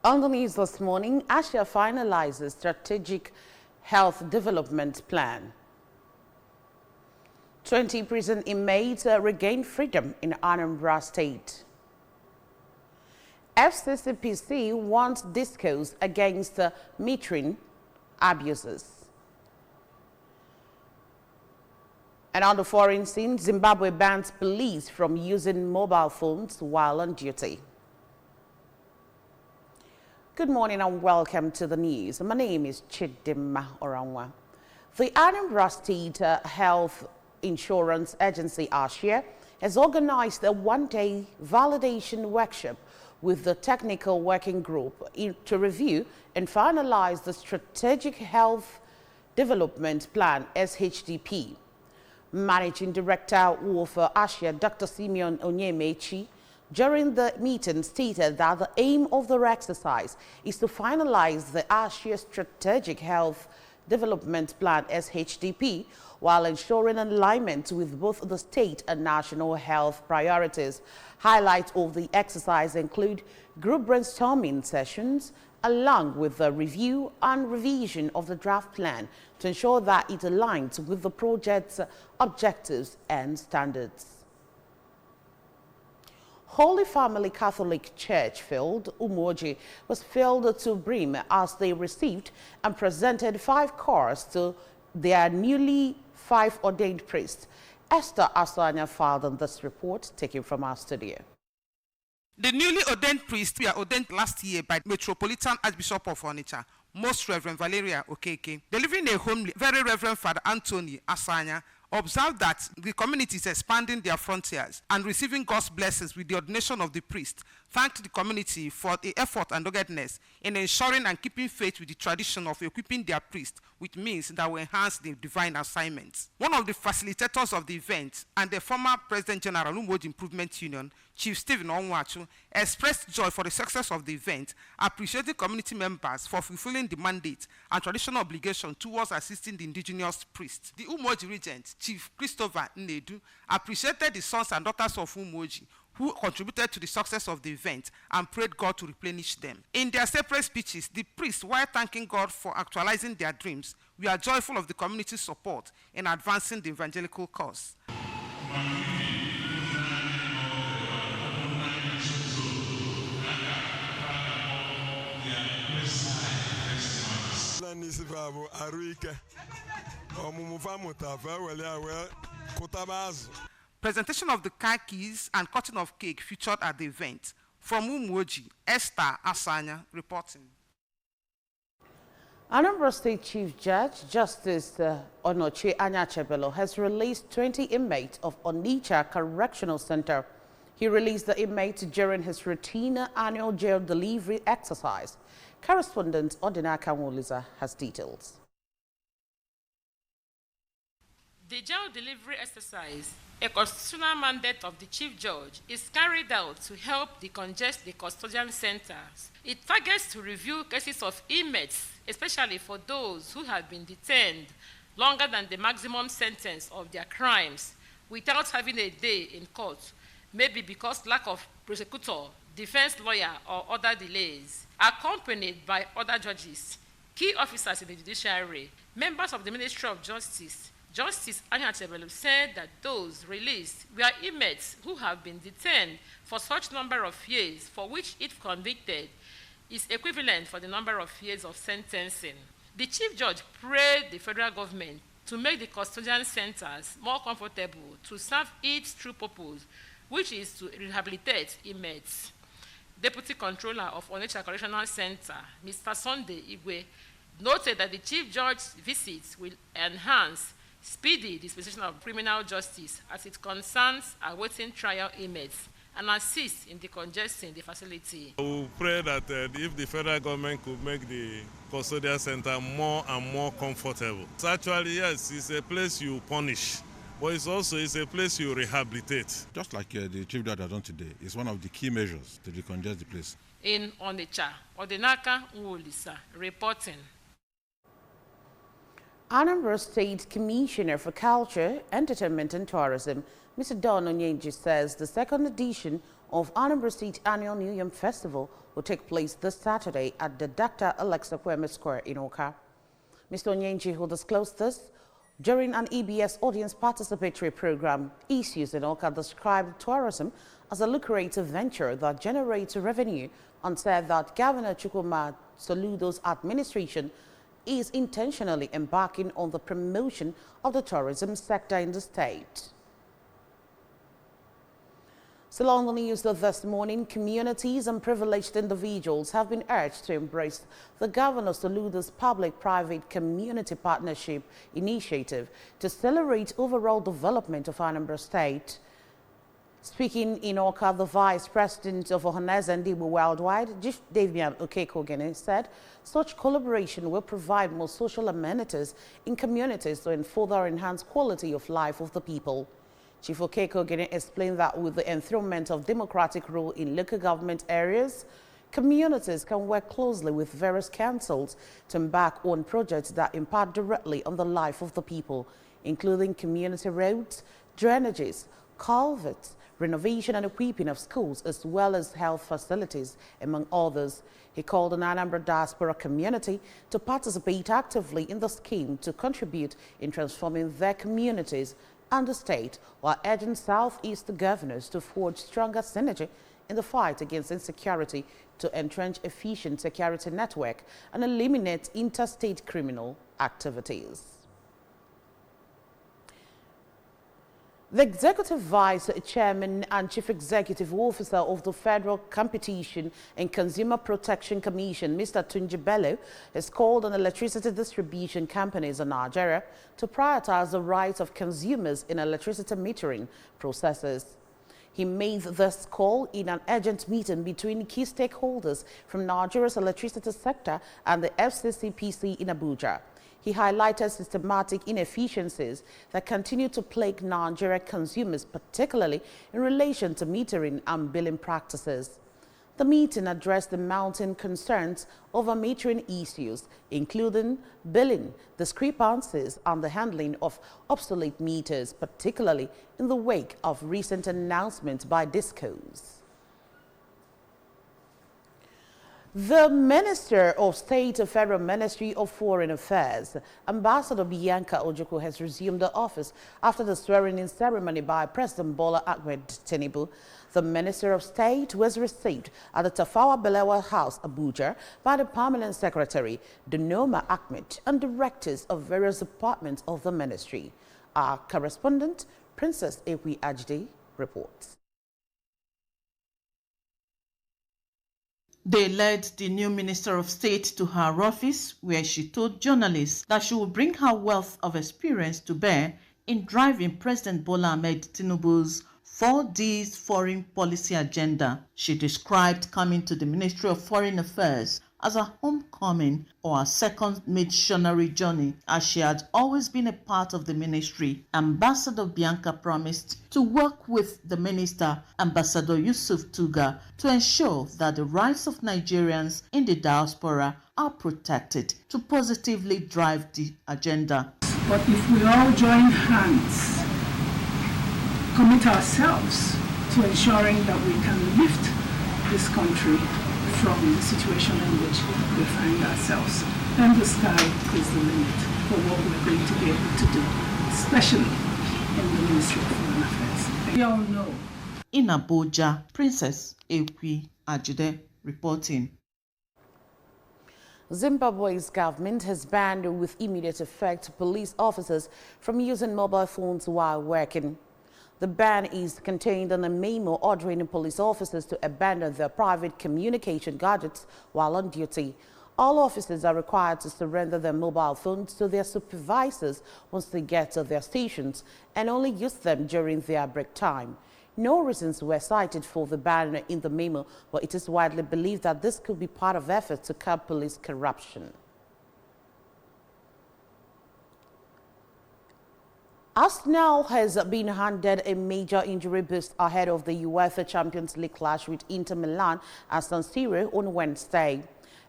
On the news this morning, Asia finalizes strategic health development plan. 20 prison inmates regain freedom in Anambra State. FCCPC wants discourse against metering abuses. And on the foreign scene, Zimbabwe bans police from using mobile phones while on duty. Good morning and welcome to the news. My name is Chidimma Oranwa. The Anambra State Health Insurance Agency, ASHIA, has organized a one-day validation workshop with the Technical Working Group to review and finalize the Strategic Health Development Plan, SHDP. Managing Director of ASHIA, Dr. Simeon Onyemechi, during the meeting stated that the aim of the exercise is to finalize the ASHIA Strategic Health Development Plan, SHDP, while ensuring alignment with both the state and national health priorities. Highlights of the exercise include group brainstorming sessions, along with the review and revision of the draft plan to ensure that it aligns with the project's objectives and standards. Holy Family Catholic Church field Umoji was filled to brim as they received and presented 5 cars to their newly 5 ordained priests. Esther Asanya filed on this report, taken from our studio. The newly ordained priests were ordained last year by Metropolitan Archbishop of Onitsha, Most Reverend Valeria Okeke. Delivering a homily, Very Reverend Father Anthony Asanya observed that the community is expanding their frontiers and receiving God's blessings with the ordination of the priest. Thanked the community for the effort and doggedness in ensuring and keeping faith with the tradition of equipping their priests with means that will enhance the divine assignments. One of the facilitators of the event and the former President General Umoji Improvement Union, Chief Stephen Onwachu, expressed joy for the success of the event, appreciating community members for fulfilling the mandate and traditional obligation towards assisting the indigenous priests. The Umoji regent, Chief Christopher Nnedu, appreciated the sons and daughters of Umoji who contributed to the success of the event and prayed God to replenish them. In their separate speeches, the priests, while thanking God for actualizing their dreams, we are joyful of the community's support in advancing the evangelical cause. Presentation of the car keys and cutting of cake featured at the event. From Umuoji, Esther Asanya reporting. Anambra State Chief Judge Justice Onoche Anyachebelo has released 20 inmates of Onitsha Correctional Center. He released the inmates during his routine annual jail delivery exercise. Correspondent Odinaka Mwoliza has details. The jail delivery exercise, a constitutional mandate of the Chief Judge, is carried out to help decongest the custodian centers. It targets to review cases of inmates, especially for those who have been detained longer than the maximum sentence of their crimes without having a day in court, maybe because lack of prosecutor, defense lawyer, or other delays, accompanied by other judges, key officers in the judiciary, members of the Ministry of Justice. Justice Anyachebelo said that those released were inmates who have been detained for such number of years for which, if convicted, is equivalent for the number of years of sentencing. The Chief Judge prayed the federal government to make the custodian centers more comfortable to serve its true purpose, which is to rehabilitate inmates. Deputy Controller of Onitsha Correctional Center, Mr. Sunday Igwe, noted that the Chief Judge's visits will enhance speedy dispensation of criminal justice as it concerns awaiting trial inmates and assist in decongesting the facility. We pray that if the federal government could make the custodial center more and more comfortable. So actually, yes, it's a place you punish, but it's a place you rehabilitate. Just like the Chief Judge has done today, it's one of the key measures to decongest the place. In Onitsha, Odinaka Nwolisa reporting. Anambra State Commissioner for Culture, Entertainment and Tourism, Mr. Don Onyenji, says the second edition of Anambra State Annual New Yam Festival will take place this Saturday at the Dr. Alexa Kweme Square in Oka. Mr. Onyenji, who disclosed this during an EBS audience participatory program, Issues in Oka, described tourism as a lucrative venture that generates revenue and said that Governor Chukwuma Soludo's administration is intentionally embarking on the promotion of the tourism sector in the state. Still on the news this morning, communities and privileged individuals have been urged to embrace the Governor Soludo's public-private community partnership initiative to accelerate overall development of Anambra State. Speaking in Oka, the Vice President of Ohaneze Ndigbo Worldwide, Chief Davian Okekogene, said such collaboration will provide more social amenities in communities to further enhance quality of life of the people. Chief Okekogene explained that with the enthronement of democratic rule in local government areas, communities can work closely with various councils to embark on projects that impact directly on the life of the people, including community roads, drainages, culverts, renovation and equipping of schools, as well as health facilities, among others. He called on Anambra diaspora community to participate actively in the scheme to contribute in transforming their communities and the state, while urging Southeast governors to forge stronger synergy in the fight against insecurity to entrench efficient security network and eliminate interstate criminal activities. The Executive Vice Chairman and Chief Executive Officer of the Federal Competition and Consumer Protection Commission, Mr. Tunji Bello, has called on electricity distribution companies in Nigeria to prioritize the rights of consumers in electricity metering processes. He made this call in an urgent meeting between key stakeholders from Nigeria's electricity sector and the FCCPC in Abuja. He highlighted systematic inefficiencies that continue to plague Nigerian consumers, particularly in relation to metering and billing practices. The meeting addressed the mounting concerns over metering issues, including billing discrepancies and the handling of obsolete meters, particularly in the wake of recent announcements by DISCOs. The Minister of State of Federal Ministry of Foreign Affairs, Ambassador Bianca Ojukwu, has resumed the office after the swearing-in ceremony by President Bola Ahmed Tinubu. The Minister of State was received at the Tafawa Balewa House, Abuja, by the Permanent Secretary, Dunoma Ahmed, and directors of various departments of the ministry. Our correspondent, Princess Ekwi Ajdi, reports. They led the new Minister of State to her office, where she told journalists that she would bring her wealth of experience to bear in driving President Bola Ahmed Tinubu's 4Ds foreign policy agenda. She described coming to the Ministry of Foreign Affairs as a homecoming or a second missionary journey, as she had always been a part of the ministry. Ambassador Bianca promised to work with the minister, Ambassador Yusuf Tuga, to ensure that the rights of Nigerians in the diaspora are protected to positively drive the agenda. But if we all join hands, commit ourselves to ensuring that we can lift this country from the situation in which we find ourselves, then the sky is the limit for what we're going to be able to do, especially in the Ministry of Foreign Affairs. We all know. In Abuja, Princess Ekwi Ajide reporting. Zimbabwe's government has banned with immediate effect police officers from using mobile phones while working. The ban is contained in a memo ordering police officers to abandon their private communication gadgets while on duty. All officers are required to surrender their mobile phones to their supervisors once they get to their stations and only use them during their break time. No reasons were cited for the ban in the memo, but it is widely believed that this could be part of efforts to curb police corruption. Arsenal has been handed a major injury boost ahead of the UEFA Champions League clash with Inter Milan at San Siro on Wednesday.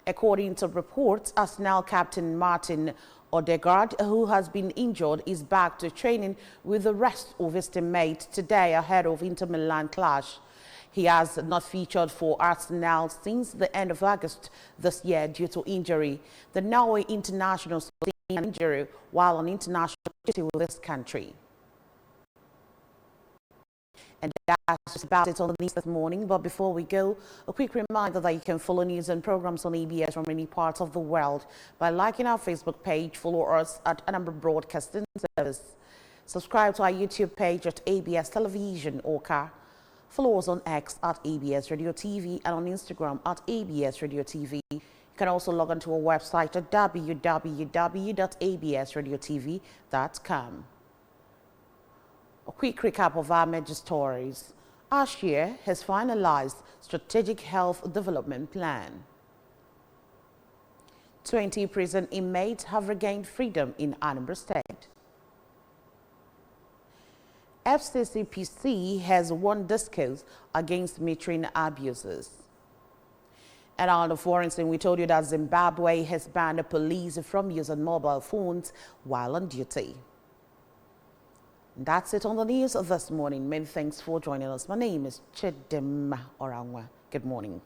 According to reports, Arsenal captain Martin Odegaard, who has been injured, is back to training with the rest of his teammates today ahead of Inter Milan clash. He has not featured for Arsenal since the end of August this year due to injury. The Norway international sustained an injury while on international duty with this country. And that's just about it on the news this morning. But before we go, a quick reminder that you can follow news and programs on ABS from any parts of the world by liking our Facebook page, follow us at Anambra Broadcasting Service, subscribe to our YouTube page at ABS Television Oka, follow us on X at ABS Radio TV and on Instagram at ABS Radio TV. You can also log on to our website at www.absradiotv.com. A quick recap of our major stories. Ashia has finalized Strategic Health Development Plan. 20 prison inmates have regained freedom in Anambra State. FCCPC has won discos against metering abusers. And on the foreign scene, we told you that Zimbabwe has banned the police from using mobile phones while on duty. That's it on the news this morning. Many thanks for joining us. My name is Chidimma Orangwa. Good morning.